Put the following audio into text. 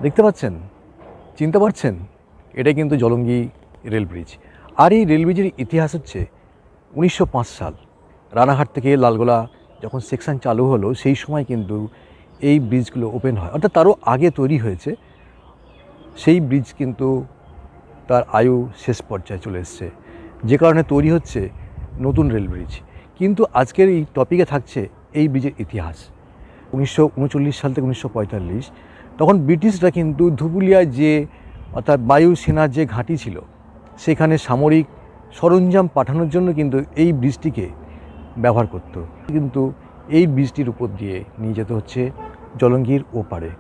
দেখতে পাচ্ছেন, চিনতে পারছেন, এটা কিন্তু জলঙ্গি রেল ব্রিজ। আর এই রেল ব্রিজের ইতিহাস হচ্ছে 1905 সাল রানাঘাট থেকে লালগোলা যখন সেকশন চালু হলো সেই সময় কিন্তু এই ব্রিজগুলো ওপেন হয়, অর্থাৎ তারও আগে তৈরি হয়েছে। সেই ব্রিজ কিন্তু তার আয়ু শেষ পর্যায়ে চলে এসছে, যে কারণে তৈরি হচ্ছে নতুন রেল ব্রিজ। কিন্তু আজকের এই টপিকে থাকছে এই ব্রিজের ইতিহাস। 1939 সাল থেকে 1945, তখন ব্রিটিশরা কিন্তু ধুবুলিয়ায় যে অর্থাৎ বায়ুসেনার যে ঘাঁটি ছিল সেখানে সামরিক সরঞ্জাম পাঠানোর জন্য কিন্তু এই ব্রিজটিকে ব্যবহার করত। কিন্তু এই ব্রিজটির উপর দিয়ে নিয়ে যেতে হচ্ছে জলঙ্গির ওপারে।